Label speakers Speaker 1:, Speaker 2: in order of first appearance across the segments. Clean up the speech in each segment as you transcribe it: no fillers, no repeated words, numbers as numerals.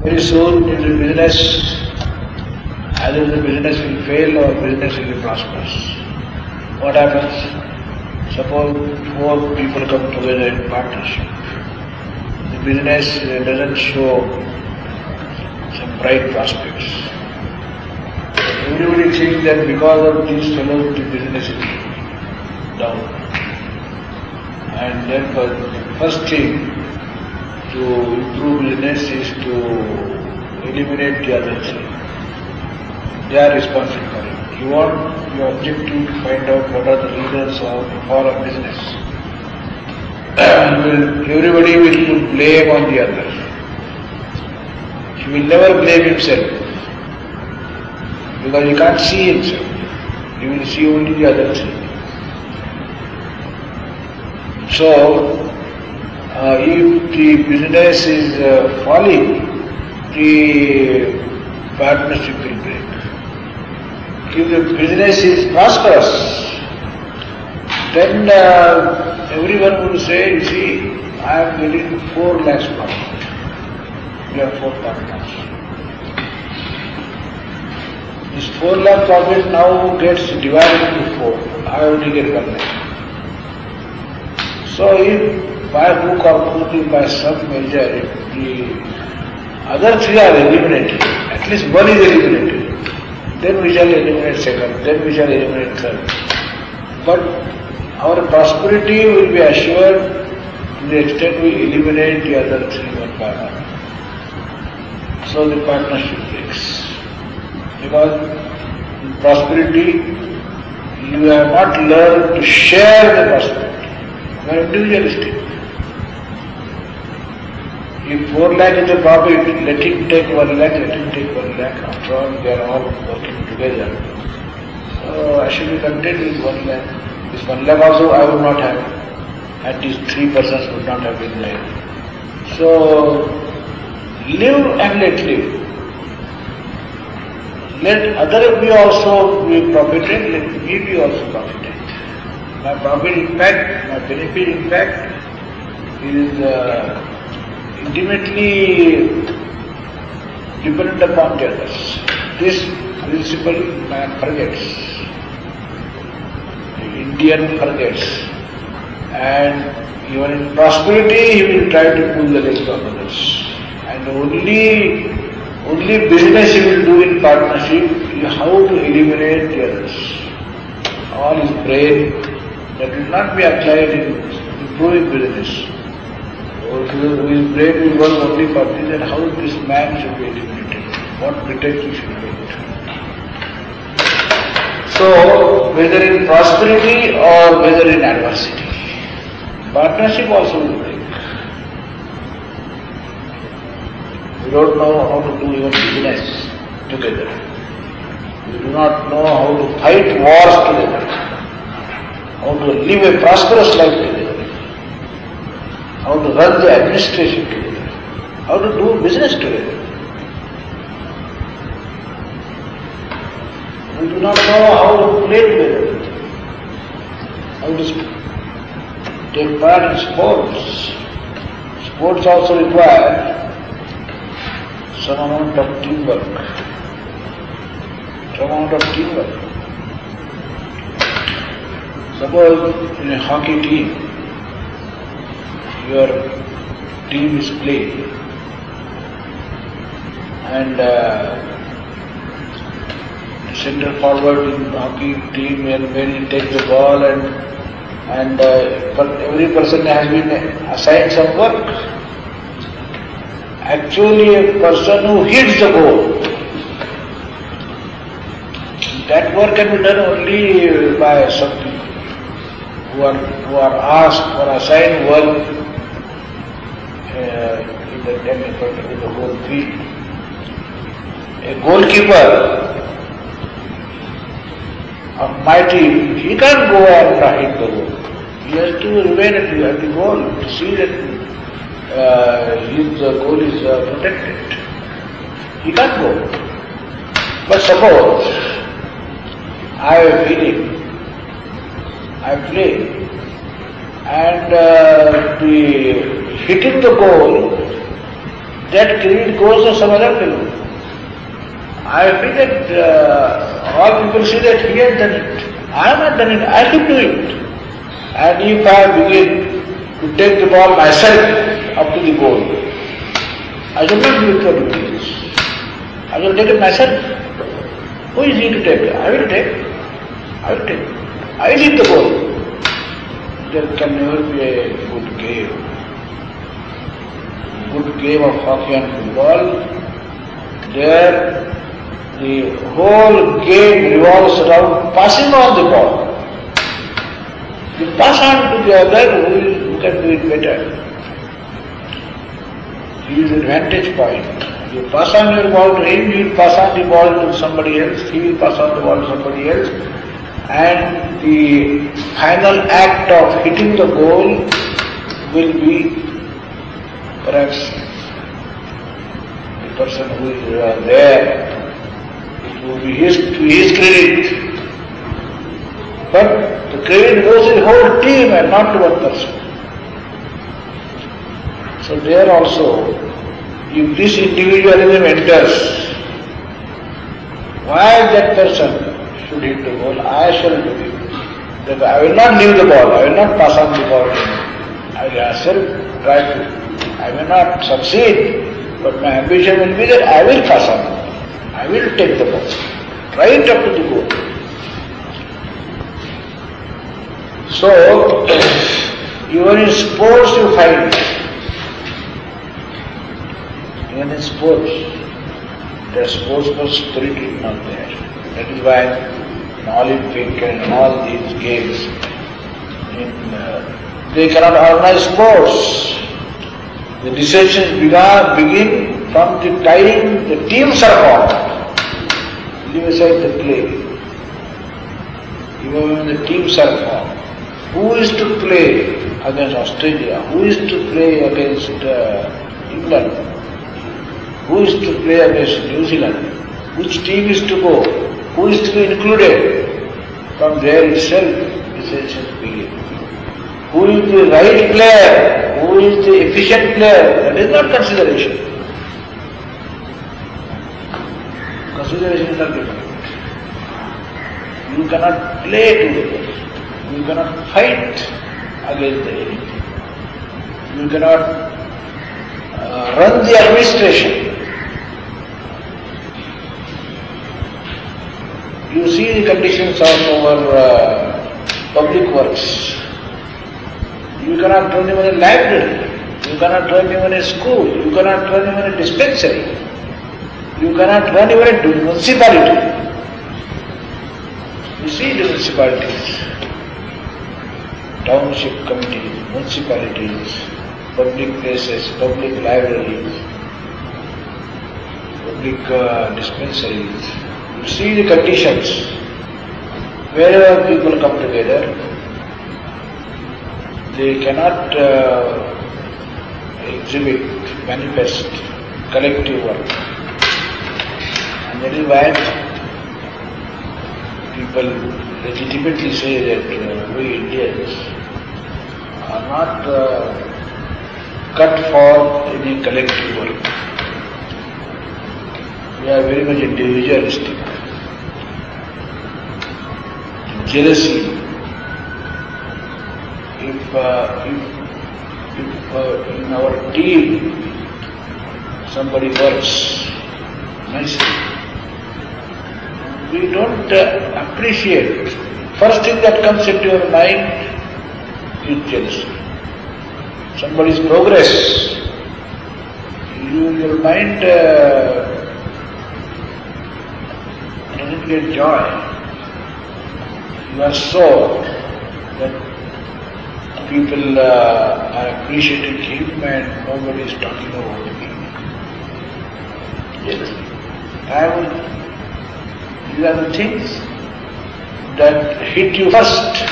Speaker 1: Very soon in the business, either the business will fail or business will be prosperous. What happens? Suppose 4 people come together in partnership. The business doesn't show some bright prospects. Everybody thinks that because of these fellows the business is down. And therefore the first thing to improve business is to eliminate the other three. They are responsible for it. You want your objective to find out what are the leaders for a business. Everybody will put blame on the other. He will never blame himself because he can't see himself. He will see only the other three. So, if the business is falling, the partnership will break. If the business is prosperous, then everyone will say, you see, I am getting 4 lakhs profit. We have 4 partners. This 4 lakh profit now gets divided into 4. I only get 1 lakh. So if by hook or crook, by some measure, if the other 3 are eliminated, at least 1 is eliminated, then we shall eliminate 2nd, then we shall eliminate 3rd. But our prosperity will be assured to the extent we eliminate the other 3 one by one. So the partnership breaks. Because in prosperity, you have not learned to share the prosperity. You are individualistic. If 4 lakh is the profit, let him take 1 lakh, let him take 1 lakh. After all, they are all working together. So I should be content with 1 lakh. This 1 lakh also I would not have. At least 3 persons would not have been there. So live and let live. Let other be also be profited, let me be also profited. My profit impact, my benefit impact is intimately dependent upon the others. This principle man forgets. The Indian forgets. And even in prosperity he will try to pull the legs of others. And only business he will do in partnership is how to eliminate the others. All his brain that will not be applied in improving business. His brain will work only for this and how this man should be eliminated, what pretext he should make. So, whether in prosperity or whether in adversity, partnership also will break. We don't know how to do even business together. We do not know how to fight wars together, how to live a prosperous life together, how to run the administration together, how to do business together. We do not know how to play together, how to take part in sports. Sports also require some amount of teamwork. Suppose in a hockey team, your team is playing and center forward in hockey team will take the ball and every person has been assigned some work. Actually a person who hits the goal, that work can be done only by some people who are asked or assigned work in the whole field. A goalkeeper of my team, he can't go and hit the goal. He has to remain at the goal to see that his goal is protected. He can't go. But suppose I have a feeling, I play, and the hitting the goal, that creed goes to some other people. I feel that all people see that he has done it. I have not done it, I should do it. And if I begin to take the ball myself up to the goal, I should not do it for anybody else. I will take it myself. Who is he to take? I will take. I will take. I will hit the ball. There can never be a good game. Good game of hockey and football. There the whole game revolves around passing on the ball. You pass on to the other who can do it better. He is the vantage point. You pass on your ball to him, he will pass on the ball to somebody else, he will pass on the ball to somebody else, and the final act of hitting the goal will be perhaps the person who is there. It will be to his credit. But the credit goes to the whole team and not to one person. So there also, if this individualism enters, why that person should hit the ball? I shall do it. That I will not leave the ball, I will not pass on the ball to him. I will myself try to. I may not succeed, but my ambition will be that I will pass on. I will take the ball, right up to the goal. So, even in sports you find, even in sports, the sportsman spirit is not there. That is why in Olympic and in all these games, they cannot organize sports. The dissensions begin from the time the teams are formed. Leave aside the play. Even when the teams are formed, who is to play against Australia? Who is to play against England? Who is to play against New Zealand? Which team is to go? Who is to be included? From there itself, dissensions begin. Who is the right player? Who is the efficient player? That is not consideration. Consideration is not different. You cannot play together. You cannot fight against the enemy. You cannot run the administration. You see the conditions of our public works. You cannot run even a library. You cannot run even a school. You cannot run even a dispensary. You cannot run even a municipality. You see the municipalities, township committees, municipalities, public places, public libraries, public dispensaries. You see the conditions. Wherever people come together, they cannot exhibit, manifest collective work. And that is why people legitimately say that we Indians are not cut for any collective work. We are very much individualistic. Jealousy. If in our team somebody works nicely, we don't appreciate. First thing that comes into your mind is jealousy. Somebody's progress, your mind doesn't get joy. You are so that people are appreciating him and nobody is talking about him. Yes. These are the things that hit you first.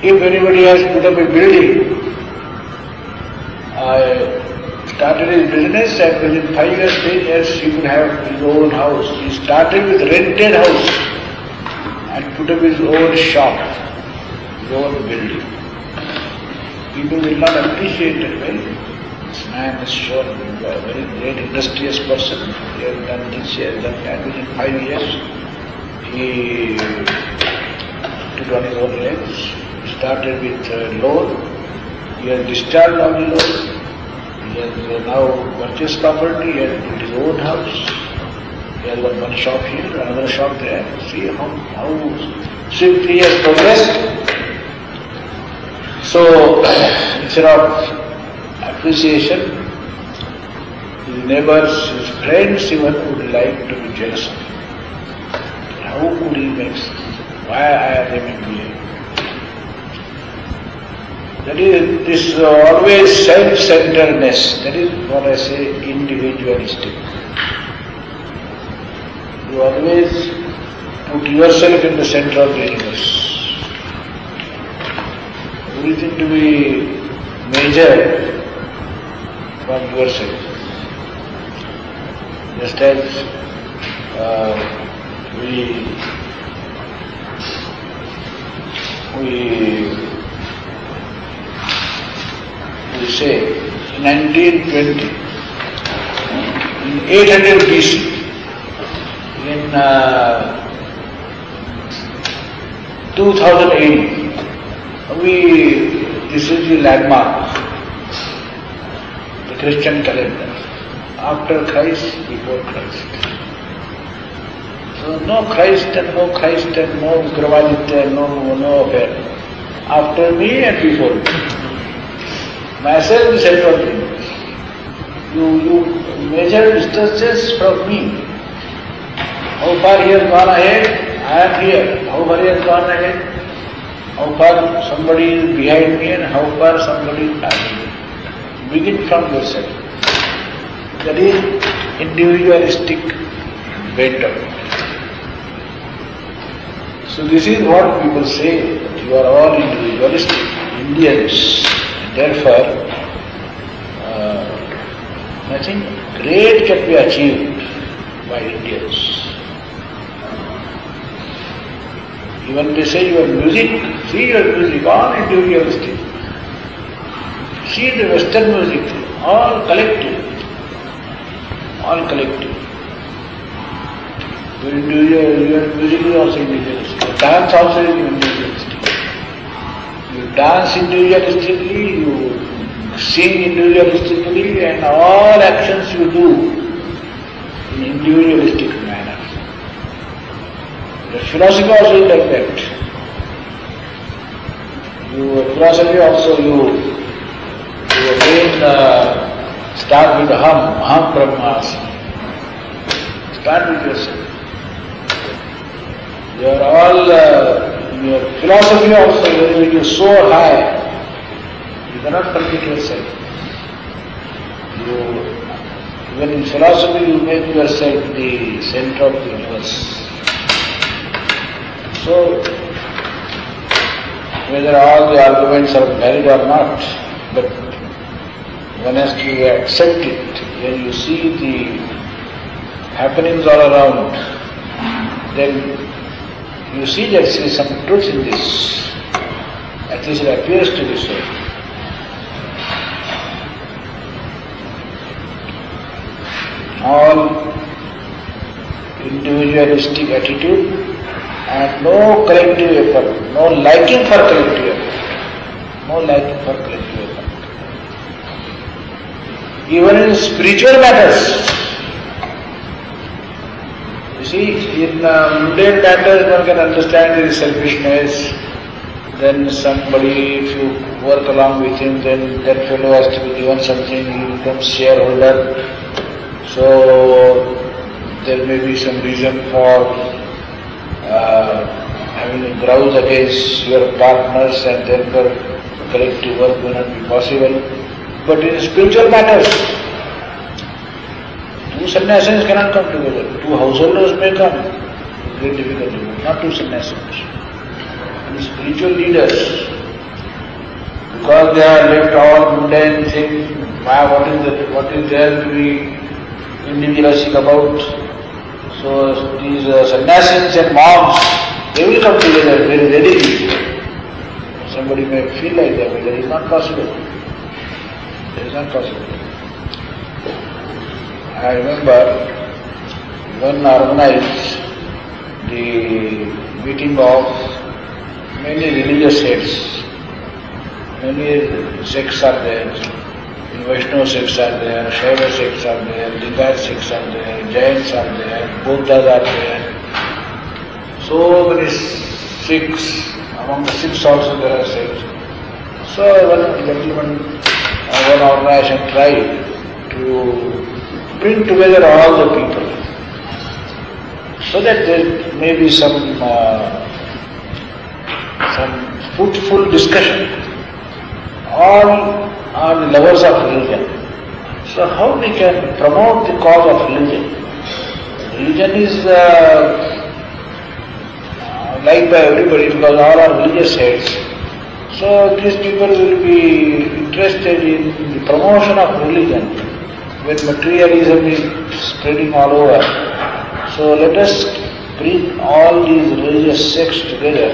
Speaker 1: If anybody has put up a building, I started his business and within 5 years, 10 years he would have his own house. He started with rented house and put up his own shop, his own building. People will not appreciate it well. This man has shown a very great industrious person. He has done this, he has done that. Within 5 years, he took on his own legs. He started with loan. He has discharged all the loan. He has now purchased property. He has built his own house. He has got one shop here, another shop there. See how swiftly he has progressed. So, instead of appreciation, his neighbors, his friends even would like to be jealous of him. How could he make this? Why I am here? That is this always self-centeredness. That is what I say, individualistic. You always put yourself in the center of the universe. Everything to be measured from yourself. Just as we say in 1920, in 800 BC, in 2000 AD, this is the landmark, the Christian calendar. After Christ, before Christ. So no Christ and no Vikramaditya, no affair. After me and before me. Myself is center of the universe. You measure distances from me. How far he has gone ahead, I am here. How far he has gone ahead, how far somebody is behind me and how far somebody is behind me. Begin from yourself. That is individualistic bent of it. So this is what people say, that you are all individualistic, Indians. Therefore, nothing great can be achieved by Indians. Even they say your music, see your music, all individualistic. See the Western music, all collective. All collective. Your music is also individualistic. Your dance also is individualistic. You dance individualistically, you sing individualistically, and all actions you do in individualistic manner. The philosophy also is like that. Philosophy also you again start with aham brahmasmi. Start with yourself. You are all, your philosophy also, when you soar high, you cannot forget yourself. Even in philosophy you make yourself the center of the universe. So, whether all the arguments are valid or not, but one has to accept it. When you see the happenings all around, then you see that there is some truth in this. At least it appears to be so. All individualistic attitude and no collective effort, no liking for collective effort. No liking for collective effort. Even in spiritual matters, you see, in mundane matters one can understand there is selfishness, then somebody, if you work along with him, then that fellow has to be given something, he becomes shareholder. So there may be some reason for having a grudge against your partners and therefore collective work will not be possible. But in spiritual matters, two sannyasis cannot come together. Two householders may come. Great difficulty, not two sannyasis. And spiritual leaders, because they have left all mundane things, what is there to be individualistic about? So these sannyasis and monks, they will come together very readily. Somebody may feel like that, but that is not possible. It is not possible. I remember one organized the meeting of many religious sects. Many sects are there. Vaishnava sects are there, Shaiva sects are there, Limbad sects are there, Jains are there, Buddhas are there. So many Sikhs, among the Sikhs also there are sects. So one gentleman, one organization tried to bring together all the people so that there may be some fruitful discussion. All are the lovers of religion. So how we can promote the cause of religion? Religion is liked by everybody because all are religious sects. So these people will be interested in the promotion of religion when materialism is spreading all over. So let us bring all these religious sects together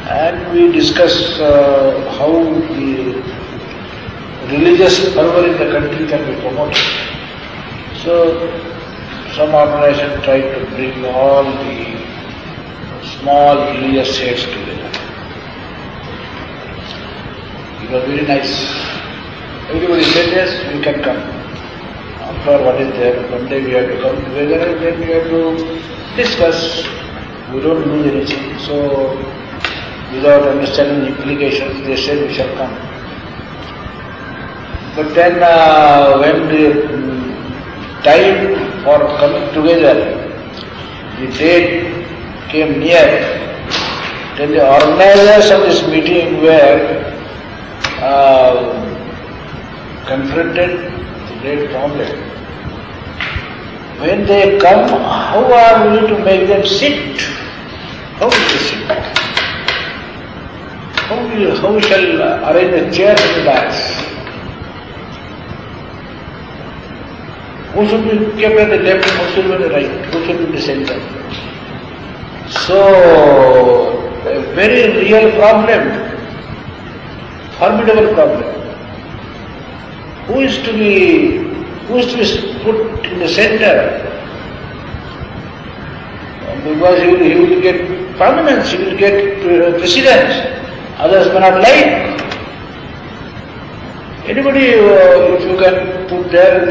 Speaker 1: and we discuss how the religious fervor in the country can be promoted. So some organization tried to bring all the small religious sects together. It was very nice. Everybody said yes, we can come. After what is there, one day we have to come together and then we have to discuss. We don't lose anything. So without understanding the implications, they said we shall come. But then when the time for coming together, the date came near, then the organizers of this meeting were confronted with a great problem. When they come, how are we to make them sit? How will they sit? How we shall arrange the chairs in the dais? Who should be kept at the left and who should be at the right? Who should be in the center? So, a very real problem, formidable problem. Who is to be put in the center? Because he will get prominence, he will get precedence. Others may not like. Anybody, if you can put there,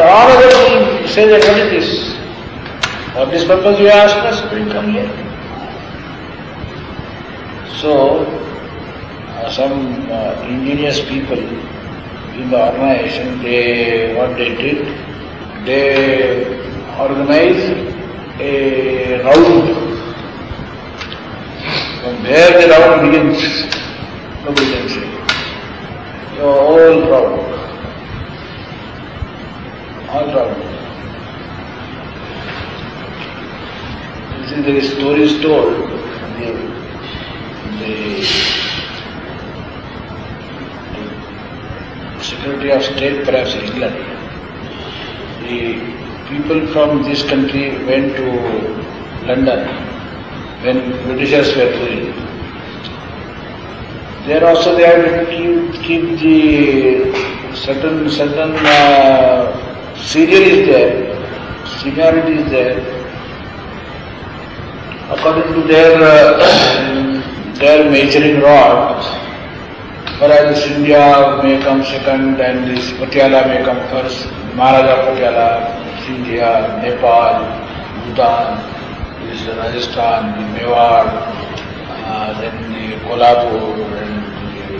Speaker 1: all others will say that what is this? For this purpose you ask us to come here. So, some ingenious people in the organization, what they did, they organized a round. From where the round begins, nobody can say. All round. All round. You see, there is stories told. The Secretary of State, perhaps in England, the people from this country went to London when Britishers were ruling. There also they have to keep the certain serial is there, seniority is there. According to their measuring rod, whereas India may come second and this Patiala may come first, Maharaja Patiala, India, Nepal, Bhutan, this Rajasthan, the Mewar, then the Kolhapur and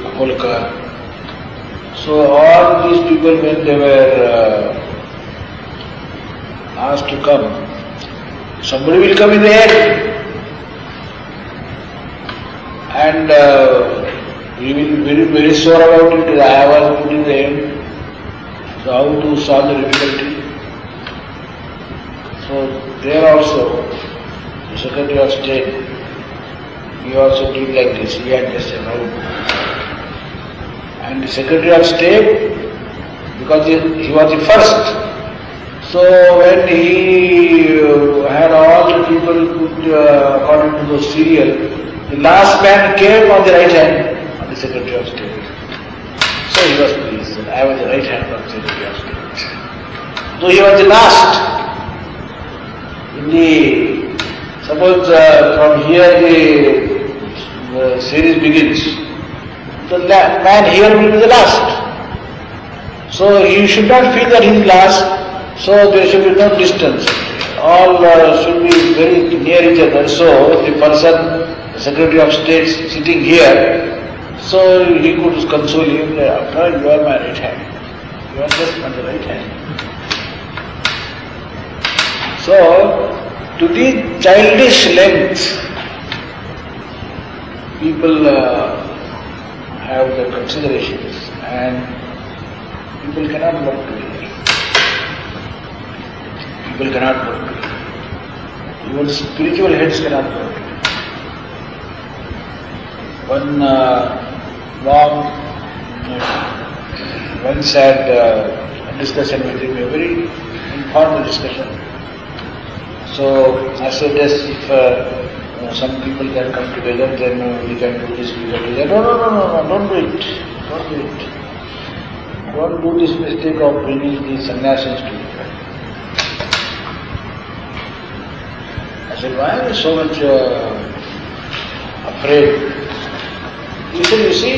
Speaker 1: the Holkar. So all these people, when they were asked to come, somebody will come in the end. And we will be very sure about it. I was put in the end. So how to solve the difficulty? So there also, the Secretary of State, he also did like this. He had just a round. And the Secretary of State, because he was the first, so when he had all the people put according to the serial, the last man came on the right hand of the Secretary of State. So he was pleased. I was the right hand of the Secretary of State. though he was the last. Suppose from here the series begins, the man here will be the last. So he should not feel that he is last, so there should be no distance. All should be very near each other. So the person, the Secretary of State sitting here, so he could console him, after all you are my right hand. You are just on the right hand. So, to the childish length, people have the considerations and people cannot work together. People cannot work together. Even spiritual heads cannot work together. One once had a discussion with him, a very informal discussion. So I said, yes, if some people can come together, then we can do this, we can do that. No, don't do it. Don't do it. Don't do this mistake of bringing the sannyasis together. I said, why are you so much afraid? He said, you see,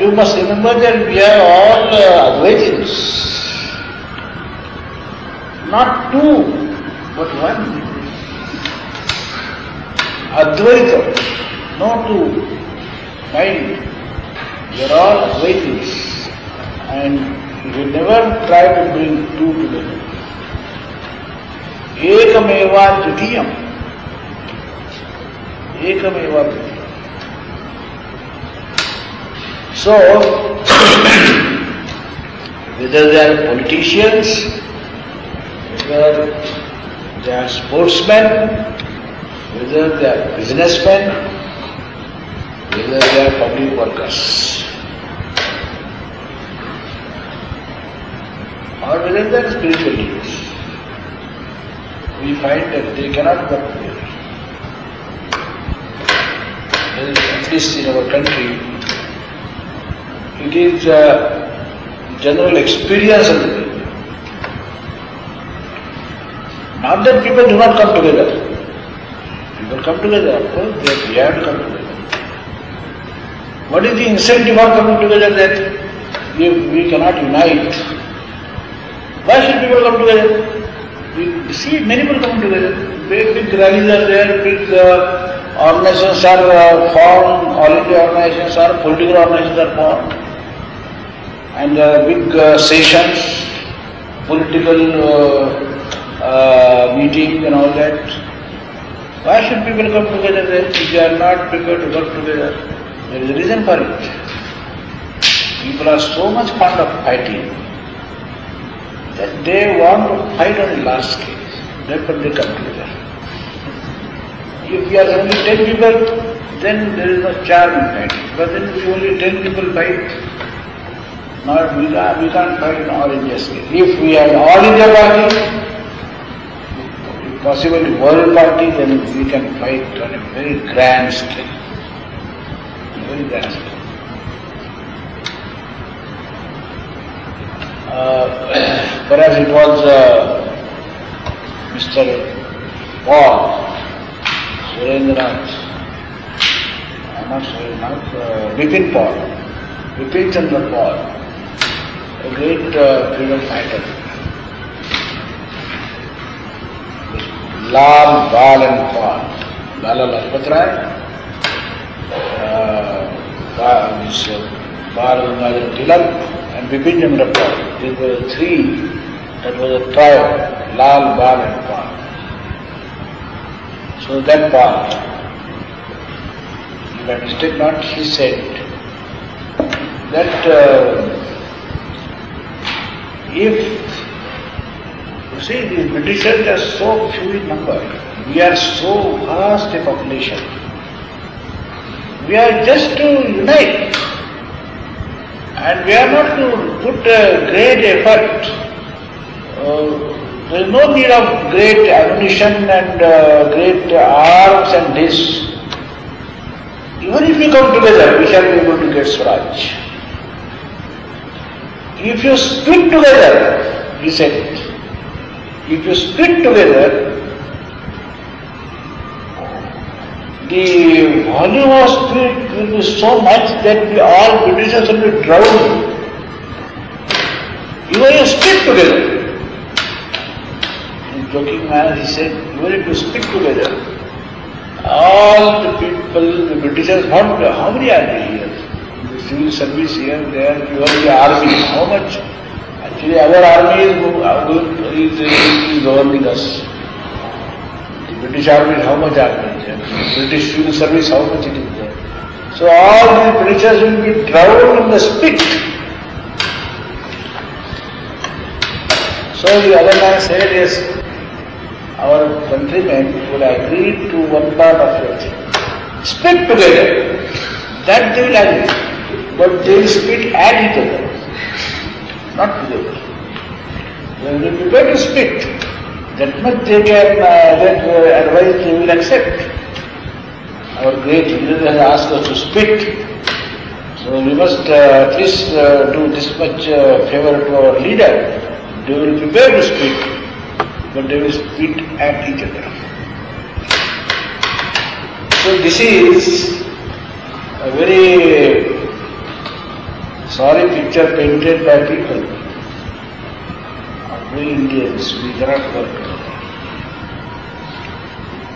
Speaker 1: you must remember that we are all Advaitins. Not two, but one. Advaita, no two. Mind. We are all Advaitins. And we never try to bring two together. Ekameva dvitiyam. Ekameva dvitiyam. So, whether they are politicians, whether they are sportsmen, whether they are businessmen, whether they are public workers, or whether they are spiritual leaders, we find that they cannot work together. At least in our country, it is a general experience of the people. Not that people do not come together. People come together, of course, they have to come together. What is the incentive for coming together that if we cannot unite? Why should people come together? We see many people come together. Big rallies are there, big organizations are formed, all India organizations are, political organizations are formed. And big sessions, political meetings and all that. Why should people come together then if they are not prepared to work together? There is a reason for it. People are so much fond of fighting that they want to fight on a large scale. Therefore they come together. If we are only 10 people, then there is no charm in fighting. But then if only 10 people fight, we can't fight on all India scale. If we had all India party, if possible world party, then we can fight on a very grand scale. Very grand scale. Perhaps it was Mr. Paul, Vipin Chandra Paul, a great freedom fighter. Lal, Bal and Paul. Lala Lajpat Rai, Bal Gangadhar Tilak and Vipin Chandra Paul. These were three, that was a trio, Lal, Bal and Paul. So that Paul, if I mistake not, he said that if, you see, these Britishers are so few in number, we are so vast a population, we are just to unite and we are not to put great effort. There is no need of great ammunition and great arms and this. Even if we come together, we shall be able to get Swaraj. If you split together, he said it, If you split together, the volume of spirit will be so much that all Britishers will be drowned. Even if you split together. In a joking manner he said, even if you split together, all the people, the Britishers, how many are there here? The civil service here, there, even the army, how much? Actually our army is governing us. British army, how much army is there? British civil service, how much it is there? So all the Britishers will be drowned in the spit. So the other man said, yes, our countrymen will agree to one part of it. Spit together. That they will agree. But they will spit at each other. Not together. They will be prepared to spit. That much they can, that advice they will accept. Our great leader has asked us to spit. So we must at least do this much favor to our leader. They will prepare to spit, but they will spit at each other. So this is a very sorry picture painted by people. We Indians, we cannot work together.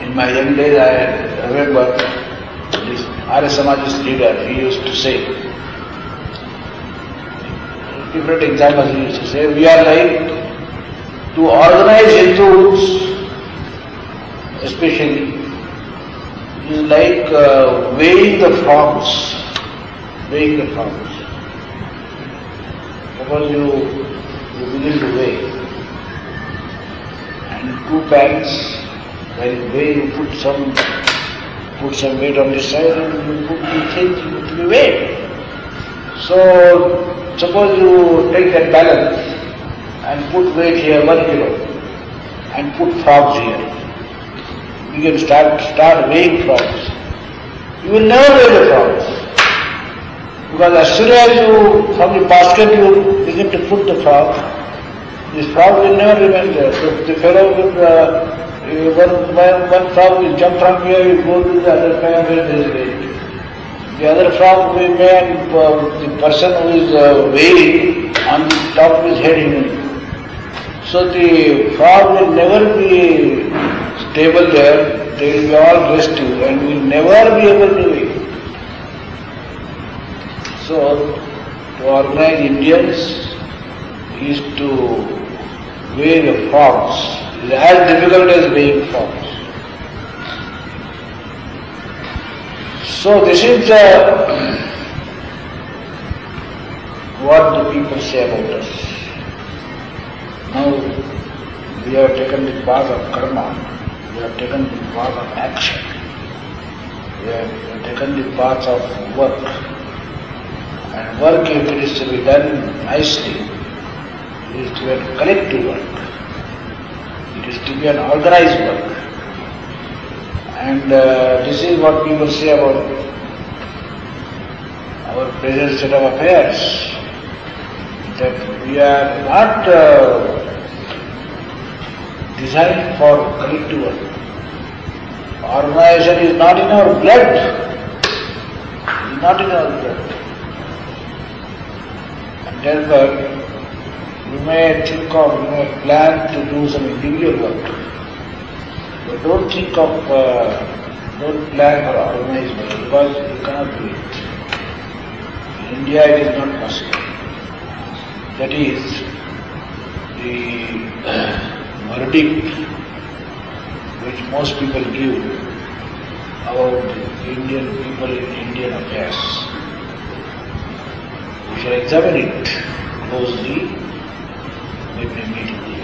Speaker 1: In my young days, I remember this Arya Samaj's leader, he used to say, different examples he used to say, we are like, to organize Hindus, especially, is like weighing the frogs. Weighing the frogs. Suppose you begin to weigh, and two pans, when you weigh, you put some weight on this side and you put the thing to be weighed. So, suppose you take that balance and put weight here 1 kilo and put frogs here. You can start weighing frogs. You will never weigh the frogs. Because as soon as you, from the basket you begin to put the frog, this frog will never remain there. So the fellow will, one frog will jump from here, you go to the other frog where there is weight. The other frog will may, the person who is weighing on the top of his head even. So the frog will never be stable there, they will be all restive and will never be able to weigh. So, to organize Indians is to weigh the frogs. It is as difficult as weighing frogs. So this is what the people say about us. Now we have taken the path of karma, we have taken the path of action, we have taken the path of work. And work, if it is to be done nicely, it is to be a collective work. It is to be an organized work. And this is what people say about our present state of affairs, that we are not designed for collective work. Organization is not in our blood. It is not in our blood. Therefore, you may plan to do some individual work, but don't plan for organized work, because you cannot do it. In India it is not possible. That is the verdict which most people give about the Indian people in Indian affairs. We shall examine it closely when we meet in the